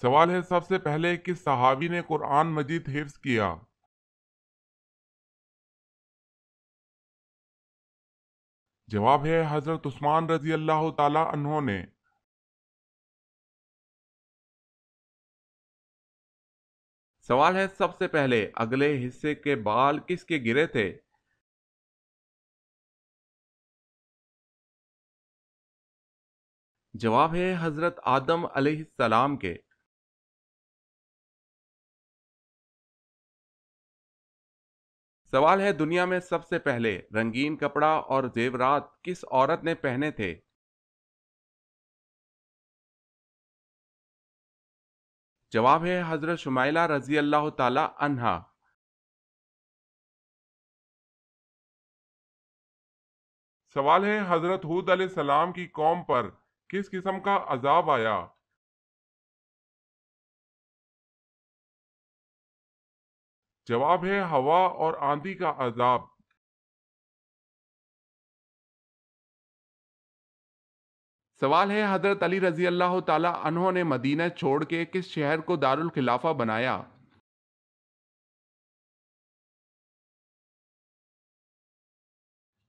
سوال ہے سب سے پہلے کس صحابی نے قرآن مجید حفظ کیا؟ جواب ہے حضرت عثمان رضی اللہ تعالی عنہ نے۔ سوال ہے سب سے پہلے اگلے حصے کے بال کس کے گرے تھے؟ جواب ہے حضرت آدم علیہ السلام کے۔ سوال ہے دنیا میں سب سے پہلے رنگین کپڑا اور زیورات کس عورت نے پہنے تھے؟ جواب ہے حضرت شمائلہ رضی اللہ تعالی عنہا۔ سوال ہے حضرت ہود علیہ السلام کی قوم پر کس قسم کا عذاب آیا؟ جواب ہے ہوا اور آندھی کا عذاب۔ سوال ہے حضرت علی رضی اللہ تعالی عنہ نے مدینہ چھوڑ کے کس شہر کو دارالخلافہ بنایا؟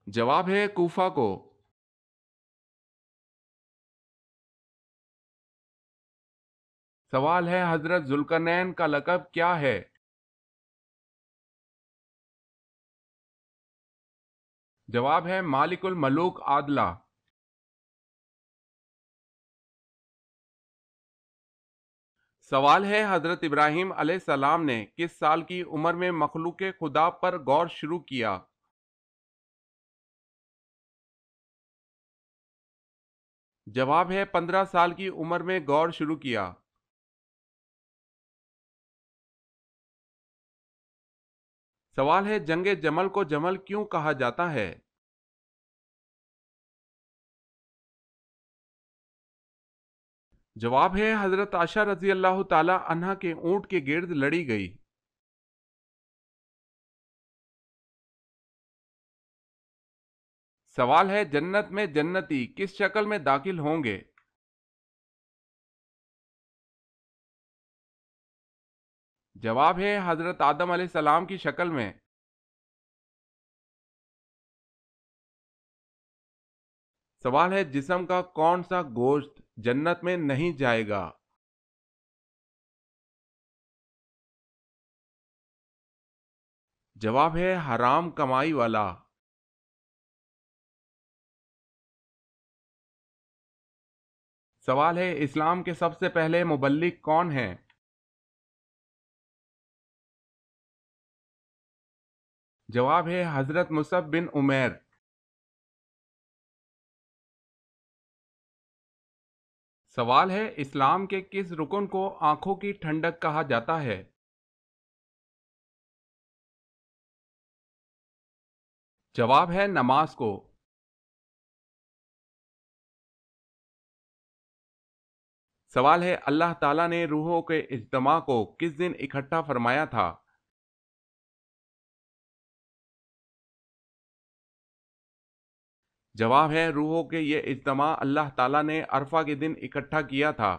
جواب ہے کوفہ کو۔ سوال ہے حضرت ذوالقرنین کا لقب کیا ہے؟ جواب ہے مالک الملوک عادلہ۔ سوال ہے حضرت ابراہیم علیہ السلام نے کس سال کی عمر میں مخلوق خدا پر غور شروع کیا؟ جواب ہے 15 سال کی عمر میں غور شروع کیا۔ سوال ہے جنگ جمل کو جمل کیوں کہا جاتا ہے؟ جواب ہے حضرت عائشہ رضی اللہ تعالی عنہا کے اونٹ کے گرد لڑی گئی۔ سوال ہے جنت میں جنتی کس شکل میں داخل ہوں گے؟ جواب ہے حضرت آدم علیہ السلام کی شکل میں۔ سوال ہے جسم کا کون سا گوشت جنت میں نہیں جائے گا؟ جواب ہے حرام کمائی والا۔ سوال ہے اسلام کے سب سے پہلے مبلغ کون ہیں؟ جواب ہے حضرت مصعب بن عمیر۔ سوال ہے اسلام کے کس رکن کو آنکھوں کی ٹھنڈک کہا جاتا ہے؟ جواب ہے نماز کو۔ سوال ہے اللہ تعالیٰ نے روحوں کے اجتماع کو کس دن اکٹھا فرمایا تھا؟ جواب ہے روحوں کے یہ اجتماع اللہ تعالیٰ نے عرفہ کے دن اکٹھا کیا تھا۔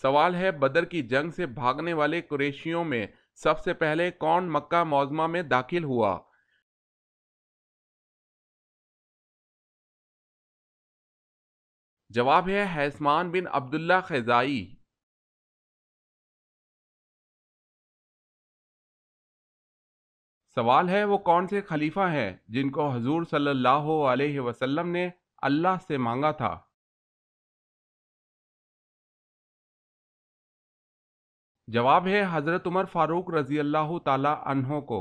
سوال ہے بدر کی جنگ سے بھاگنے والے قریشیوں میں سب سے پہلے کون مکہ معظمہ میں داخل ہوا؟ جواب ہے حیثمان بن عبداللہ خزائی۔ سوال ہے وہ کون سے خلیفہ ہیں جن کو حضور صلی اللہ علیہ وسلم نے اللہ سے مانگا تھا؟ جواب ہے حضرت عمر فاروق رضی اللہ تعالی عنہ کو۔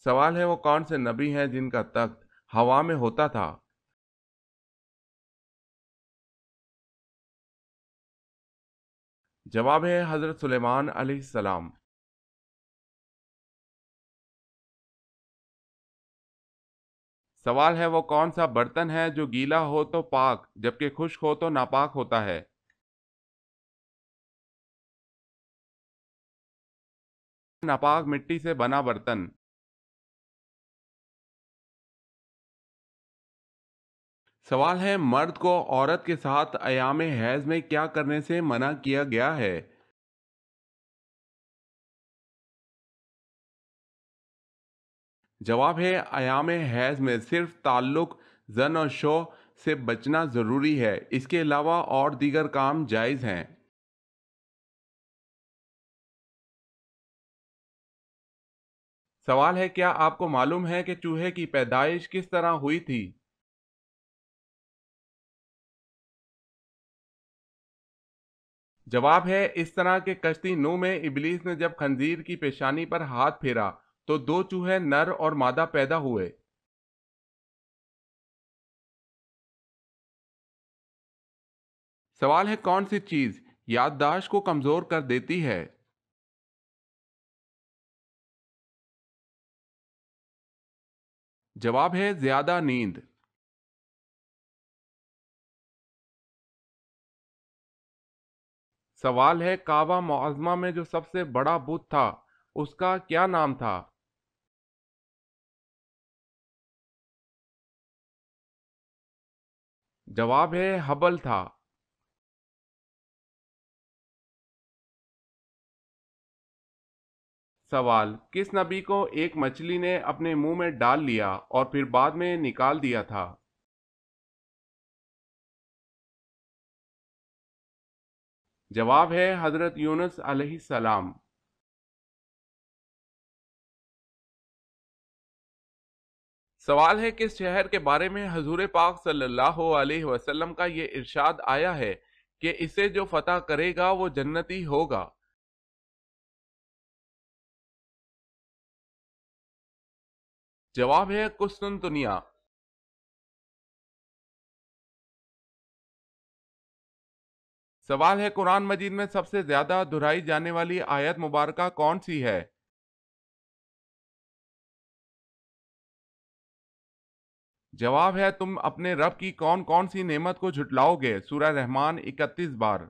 سوال ہے وہ کون سے نبی ہیں جن کا تخت ہوا میں ہوتا تھا؟ جواب ہے حضرت سلیمان علیہ السلام۔ سوال ہے وہ کون سا برتن ہے جو گیلا ہو تو پاک جبکہ خشک ہو تو ناپاک ہوتا ہے؟ ناپاک مٹی سے بنا برتن۔ سوال ہے مرد کو عورت کے ساتھ ایام حیض میں کیا کرنے سے منع کیا گیا ہے؟ جواب ہے ایام حیض میں صرف تعلق زن اور شو سے بچنا ضروری ہے، اس کے علاوہ اور دیگر کام جائز ہیں۔ سوال ہے کیا آپ کو معلوم ہے کہ چوہے کی پیدائش کس طرح ہوئی تھی؟ جواب ہے اس طرح کہ کشتی نوح میں ابلیس نے جب خنزیر کی پیشانی پر ہاتھ پھیرا تو دو چوہے نر اور مادہ پیدا ہوئے۔ سوال ہے کون سی چیز یادداشت کو کمزور کر دیتی ہے؟ جواب ہے زیادہ نیند۔ سوال ہے کعبہ معظمہ میں جو سب سے بڑا بت تھا اس کا کیا نام تھا؟ جواب ہے حبل تھا۔ سوال کس نبی کو ایک مچھلی نے اپنے منہ میں ڈال لیا اور پھر بعد میں نکال دیا تھا؟ جواب ہے حضرت یونس علیہ السلام۔ سوال ہے کس شہر کے بارے میں حضور پاک صلی اللہ علیہ وسلم کا یہ ارشاد آیا ہے کہ اسے جو فتح کرے گا وہ جنتی ہوگا؟ جواب ہے قسطنطنیہ۔ سوال ہے قرآن مجید میں سب سے زیادہ دہرائی جانے والی آیت مبارکہ کون سی ہے؟ جواب ہے تم اپنے رب کی کون کون سی نعمت کو جھٹلاؤ گے، سورہ رحمان 31 بار۔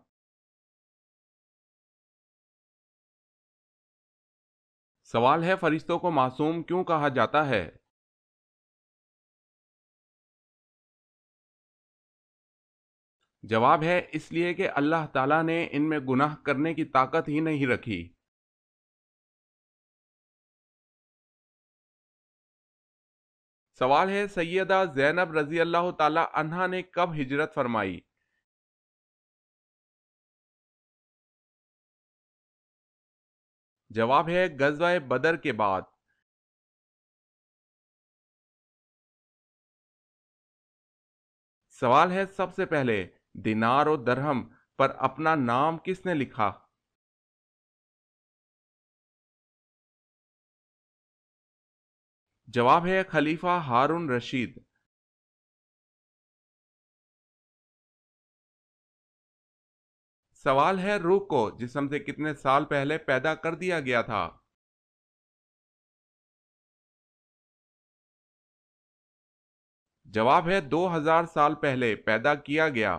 سوال ہے فرشتوں کو معصوم کیوں کہا جاتا ہے؟ جواب ہے اس لیے کہ اللہ تعالیٰ نے ان میں گناہ کرنے کی طاقت ہی نہیں رکھی۔ سوال ہے سیدہ زینب رضی اللہ تعالی عنہا نے کب ہجرت فرمائی؟ جواب ہے غزوہ بدر کے بعد۔ سوال ہے سب سے پہلے دینار و درہم پر اپنا نام کس نے لکھا؟ جواب ہے خلیفہ ہارون رشید۔ سوال ہے روح کو جسم سے کتنے سال پہلے پیدا کر دیا گیا تھا؟ جواب ہے 2000 سال پہلے پیدا کیا گیا۔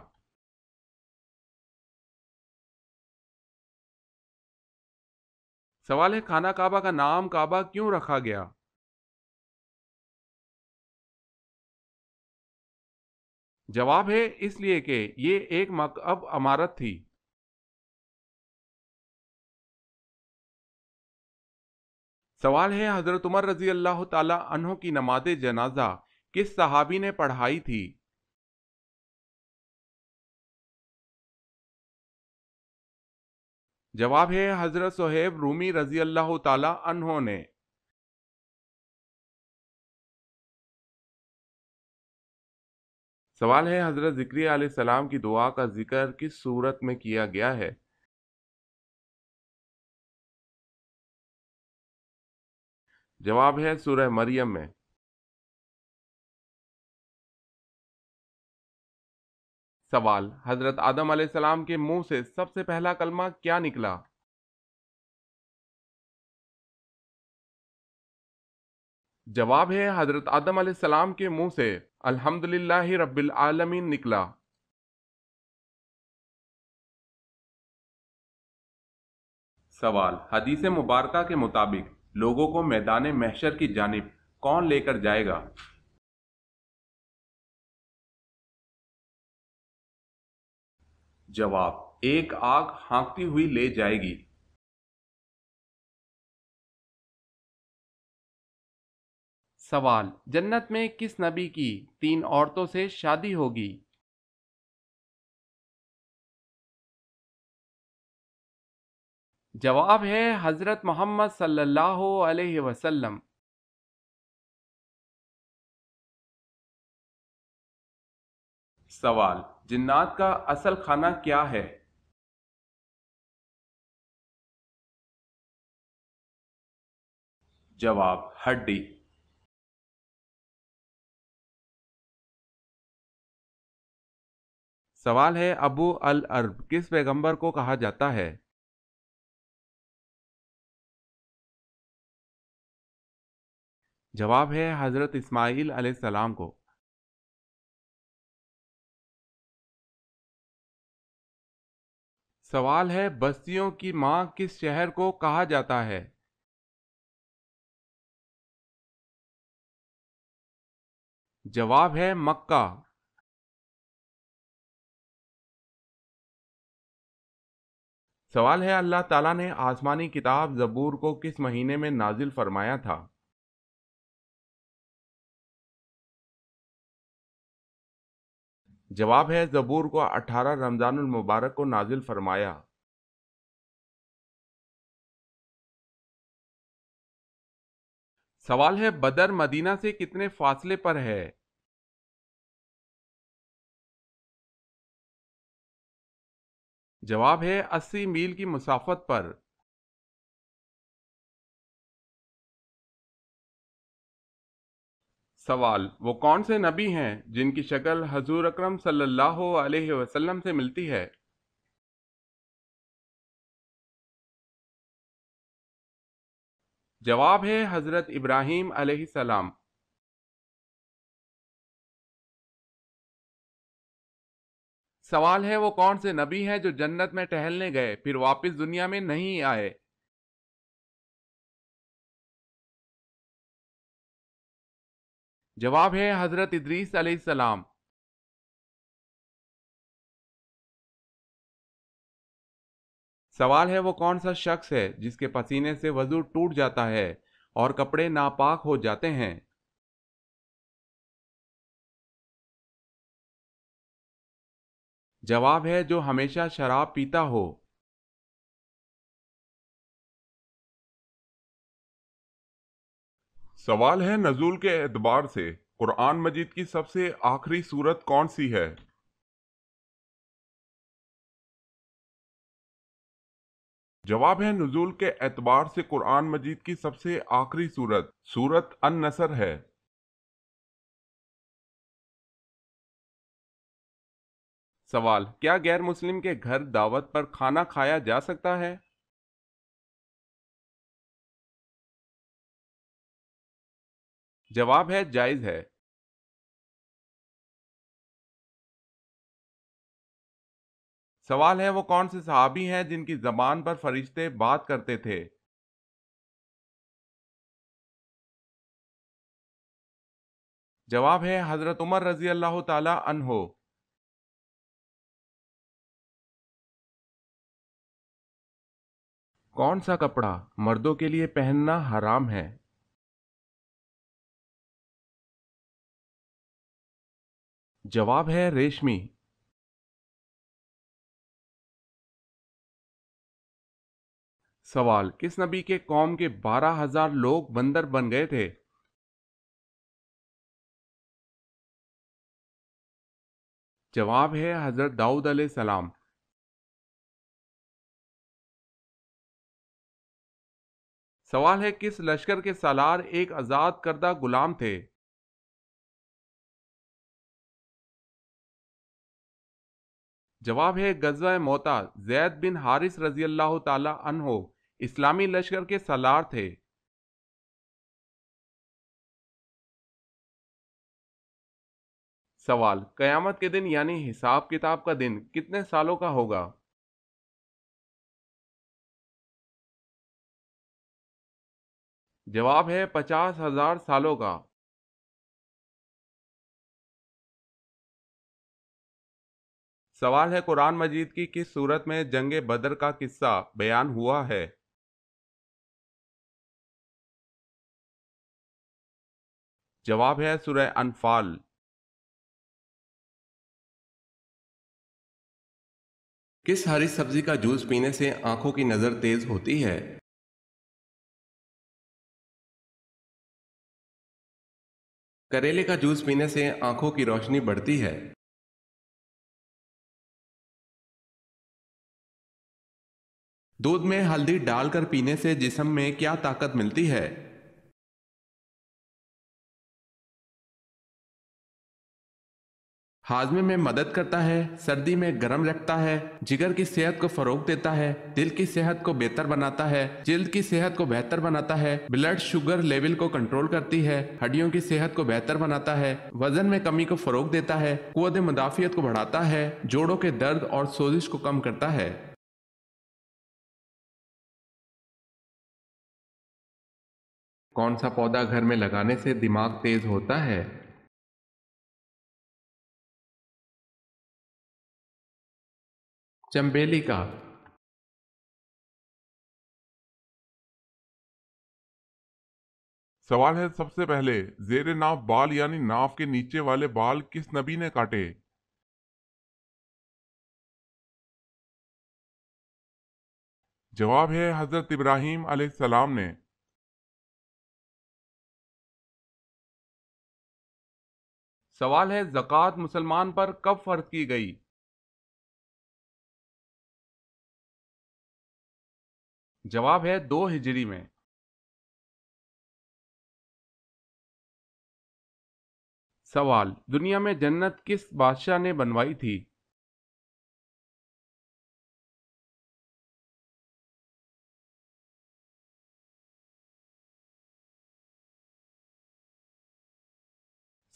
سوال ہے خانہ کعبہ کا نام کعبہ کیوں رکھا گیا؟ جواب ہے اس لیے کہ یہ ایک مکعب عمارت تھی۔ سوال ہے حضرت عمر رضی اللہ تعالی عنہ کی نماز جنازہ کس صحابی نے پڑھائی تھی؟ جواب ہے حضرت صہیب رومی رضی اللہ تعالی عنہ نے۔ سوال ہے حضرت زکریا علیہ السلام کی دعا کا ذکر کس صورت میں کیا گیا ہے؟ جواب ہے سورہ مریم میں۔ سوال حضرت آدم علیہ السلام کے منہ سے سب سے پہلا کلمہ کیا نکلا؟ جواب ہے حضرت آدم علیہ السلام کے منہ سے الحمدللہ رب العالمین نکلا۔ سوال حدیث مبارکہ کے مطابق لوگوں کو میدان محشر کی جانب کون لے کر جائے گا؟ جواب: ایک آگ ہانکتی ہوئی لے جائے گی۔ سوال: جنت میں کس نبی کی 3 عورتوں سے شادی ہوگی؟ جواب ہے حضرت محمد صلی اللہ علیہ وسلم۔ سوال: جنات کا اصل کھانا کیا ہے؟ جواب: ہڈی۔ سوال ہے ابو العرب کس پیغمبر کو کہا جاتا ہے؟ جواب ہے حضرت اسماعیل علیہ السلام کو۔ سوال ہے بستیوں کی ماں کس شہر کو کہا جاتا ہے؟ جواب ہے مکہ۔ سوال ہے اللہ تعالیٰ نے آسمانی کتاب زبور کو کس مہینے میں نازل فرمایا تھا؟ جواب ہے زبور کو 18 رمضان المبارک کو نازل فرمایا۔ سوال ہے بدر مدینہ سے کتنے فاصلے پر ہے؟ جواب ہے 80 میل کی مسافت پر۔ سوال: وہ کون سے نبی ہیں جن کی شکل حضور اکرم صلی اللہ علیہ وسلم سے ملتی ہے؟ جواب ہے حضرت ابراہیم علیہ السلام۔ سوال ہے وہ کون سے نبی ہیں جو جنت میں ٹہلنے گئے پھر واپس دنیا میں نہیں آئے؟ جواب ہے حضرت ادریس علیہ السلام۔ سوال ہے وہ کون سا شخص ہے جس کے پسینے سے وضو ٹوٹ جاتا ہے اور کپڑے ناپاک ہو جاتے ہیں؟ جواب ہے جو ہمیشہ شراب پیتا ہو۔ سوال ہے نزول کے اعتبار سے قرآن مجید کی سب سے آخری سورت کون سی ہے؟ جواب ہے نزول کے اعتبار سے قرآن مجید کی سب سے آخری سورت سورت النصر ہے۔ سوال: کیا غیر مسلم کے گھر دعوت پر کھانا کھایا جا سکتا ہے؟ جواب ہے جائز ہے۔ سوال ہے وہ کون سے صحابی ہیں جن کی زبان پر فرشتے بات کرتے تھے؟ جواب ہے حضرت عمر رضی اللہ تعالی عنہ۔ کون سا کپڑا مردوں کے لیے پہننا حرام ہے؟ جواب ہے ریشمی۔ سوال: کس نبی کے قوم کے 12,000 لوگ بندر بن گئے تھے؟ جواب ہے حضرت داؤد علیہ السلام۔ سوال ہے کس لشکر کے سالار ایک آزاد کردہ غلام تھے؟ جواب ہے غزوہ موتا۔ زید بن حارث رضی اللہ تعالی عنہ اسلامی لشکر کے سالار تھے۔ سوال: قیامت کے دن یعنی حساب کتاب کا دن کتنے سالوں کا ہوگا؟ جواب ہے 50,000 سالوں کا۔ سوال ہے قرآن مجید کی کس صورت میں جنگ بدر کا قصہ بیان ہوا ہے؟ جواب ہے سورہ انفال۔ کس ہری سبزی کا جوس پینے سے آنکھوں کی نظر تیز ہوتی ہے؟ کریلے کا جوس پینے سے آنکھوں کی روشنی بڑھتی ہے۔ دودھ میں ہلدی ڈال کر پینے سے جسم میں کیا طاقت ملتی ہے؟ ہاضمے میں مدد کرتا ہے، سردی میں گرم رکھتا ہے، جگر کی صحت کو فروغ دیتا ہے، دل کی صحت کو بہتر بناتا ہے، جلد کی صحت کو بہتر بناتا ہے، بلڈ شوگر لیول کو کنٹرول کرتی ہے، ہڈیوں کی صحت کو بہتر بناتا ہے، وزن میں کمی کو فروغ دیتا ہے، قوت مدافعت کو بڑھاتا ہے، جوڑوں کے درد اور سوزش کو کم کرتا ہے۔ کون سا پودا گھر میں لگانے سے دماغ تیز ہوتا ہے؟ چمبیلی کا۔ سوال ہے سب سے پہلے زیر ناف بال یعنی ناف کے نیچے والے بال کس نبی نے کاٹے؟ جواب ہے حضرت ابراہیم علیہ السلام نے۔ سوال ہے زکوٰۃ مسلمان پر کب فرض کی گئی؟ جواب ہے 2 ہجری میں۔ سوال دنیا میں جنت کس بادشاہ نے بنوائی تھی؟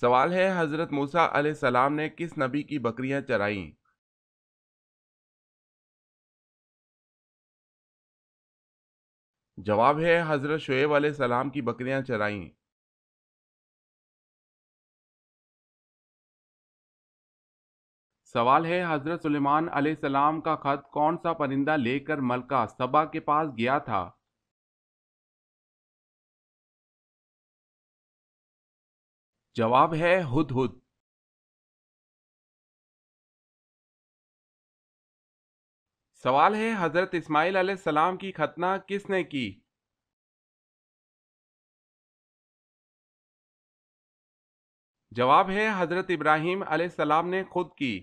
سوال ہے حضرت موسیٰ علیہ السلام نے کس نبی کی بکریاں چرائیں؟ جواب ہے حضرت شعیب علیہ السلام کی بکریاں چرائیں۔ سوال ہے حضرت سلیمان علیہ السلام کا خط کون سا پرندہ لے کر ملکہ سبا کے پاس گیا تھا؟ جواب ہے ہدہد۔ سوال ہے حضرت اسماعیل علیہ السلام کی ختنہ کس نے کی؟ جواب ہے حضرت ابراہیم علیہ السلام نے خود کی۔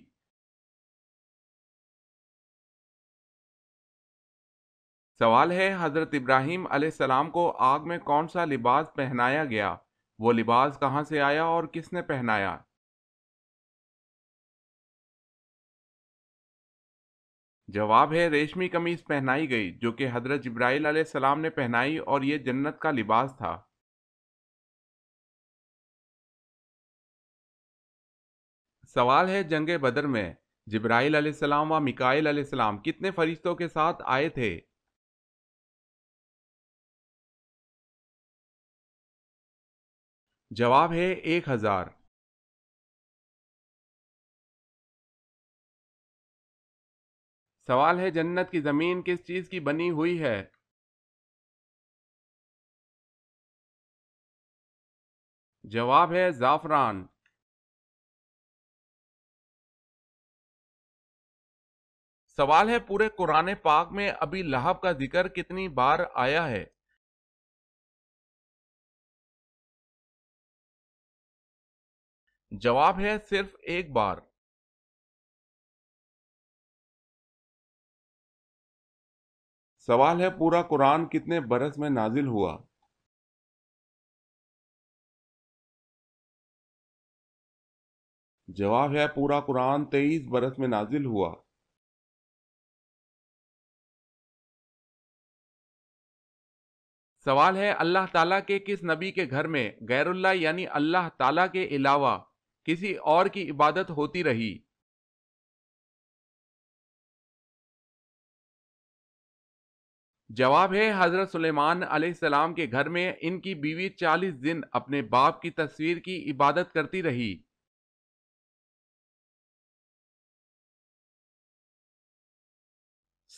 سوال ہے حضرت ابراہیم علیہ السلام کو آگ میں کون سا لباس پہنایا گیا؟ وہ لباس کہاں سے آیا اور کس نے پہنایا؟ جواب ہے ریشمی قمیص پہنائی گئی جو کہ حضرت جبرائیل علیہ السلام نے پہنائی اور یہ جنت کا لباس تھا۔ سوال ہے جنگ بدر میں جبرائیل علیہ السلام و میکائیل علیہ السلام کتنے فرشتوں کے ساتھ آئے تھے؟ جواب ہے 1000۔ سوال ہے جنت کی زمین کس چیز کی بنی ہوئی ہے؟ جواب ہے زعفران۔ سوال ہے پورے قرآن پاک میں ابی لہب کا ذکر کتنی بار آیا ہے؟ جواب ہے صرف 1 بار۔ سوال ہے پورا قرآن کتنے برس میں نازل ہوا؟ جواب ہے پورا قرآن 23 برس میں نازل ہوا۔ سوال ہے اللہ تعالیٰ کے کس نبی کے گھر میں غیر اللہ یعنی اللہ تعالیٰ کے علاوہ کسی اور کی عبادت ہوتی رہی؟ جواب ہے حضرت سلیمان علیہ السلام کے گھر میں ان کی بیوی 40 دن اپنے باپ کی تصویر کی عبادت کرتی رہی۔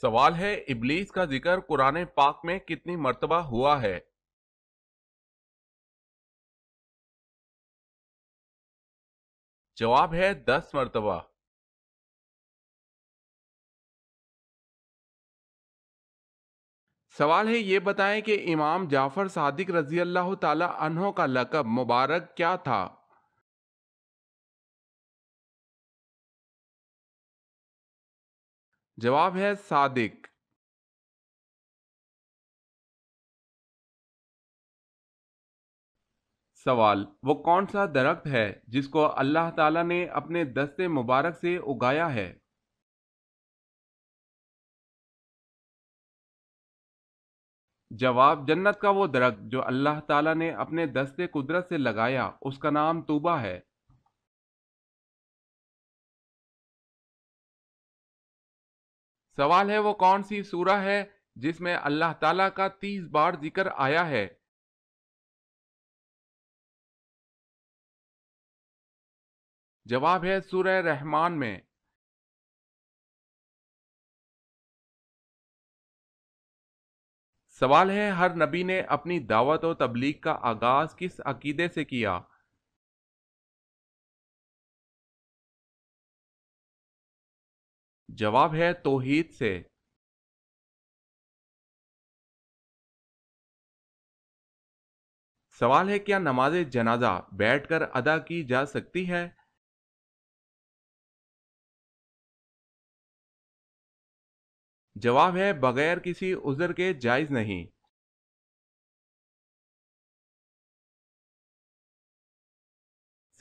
سوال ہے ابلیس کا ذکر قرآن پاک میں کتنی مرتبہ ہوا ہے؟ جواب ہے 10 مرتبہ۔ سوال ہے یہ بتائیں کہ امام جعفر صادق رضی اللہ تعالی عنہ کا لقب مبارک کیا تھا؟ جواب ہے صادق۔ سوال، وہ کون سا درخت ہے جس کو اللہ تعالیٰ نے اپنے دست مبارک سے اگایا ہے؟ جواب، جنت کا وہ درخت جو اللہ تعالیٰ نے اپنے دست قدرت سے لگایا، اس کا نام طوبہ ہے۔ سوال ہے وہ کون سی سورہ ہے جس میں اللہ تعالیٰ کا 30 بار ذکر آیا ہے؟ جواب ہے سورہ رحمان میں۔ سوال ہے ہر نبی نے اپنی دعوت و تبلیغ کا آغاز کس عقیدے سے کیا؟ جواب ہے توحید سے۔ سوال ہے کیا نماز جنازہ بیٹھ کر ادا کی جا سکتی ہے؟ جواب ہے بغیر کسی عذر کے جائز نہیں۔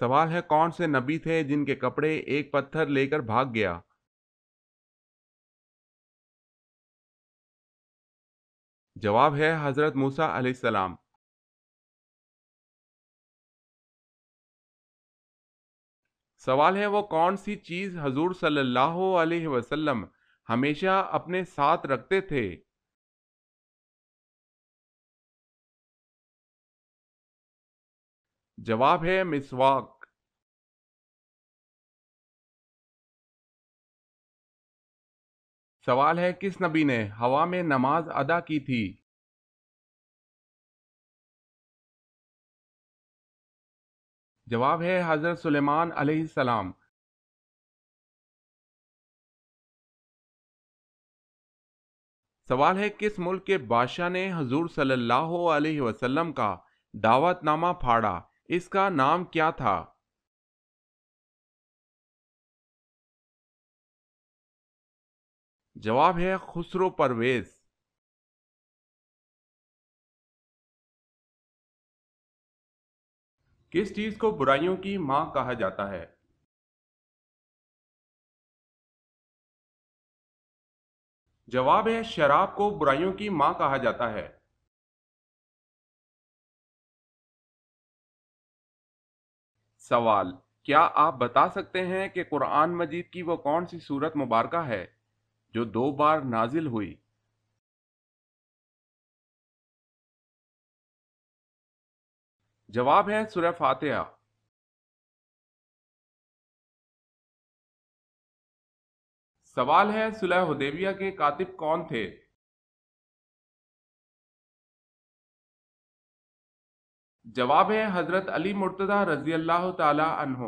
سوال ہے کون سے نبی تھے جن کے کپڑے ایک پتھر لے کر بھاگ گیا؟ جواب ہے حضرت موسیٰ علیہ السلام۔ سوال ہے وہ کون سی چیز حضور صلی اللہ علیہ وسلم ہمیشہ اپنے ساتھ رکھتے تھے؟ جواب ہے مسواک۔ سوال ہے کس نبی نے ہوا میں نماز ادا کی تھی؟ جواب ہے حضرت سلیمان علیہ السلام۔ سوال ہے کس ملک کے بادشاہ نے حضور صلی اللہ علیہ وسلم کا دعوت نامہ پھاڑا، اس کا نام کیا تھا؟ جواب ہے خسرو پرویز۔ کس چیز کو برائیوں کی ماں کہا جاتا ہے؟ جواب ہے شراب کو برائیوں کی ماں کہا جاتا ہے۔ سوال، کیا آپ بتا سکتے ہیں کہ قرآن مجید کی وہ کون سی سورت مبارکہ ہے جو 2 بار نازل ہوئی؟ جواب ہے سورہ فاتحہ۔ سوال ہے صلح حدیبیہ کے کاتب کون تھے؟ جواب ہے حضرت علی مرتضی رضی اللہ تعالی عنہ۔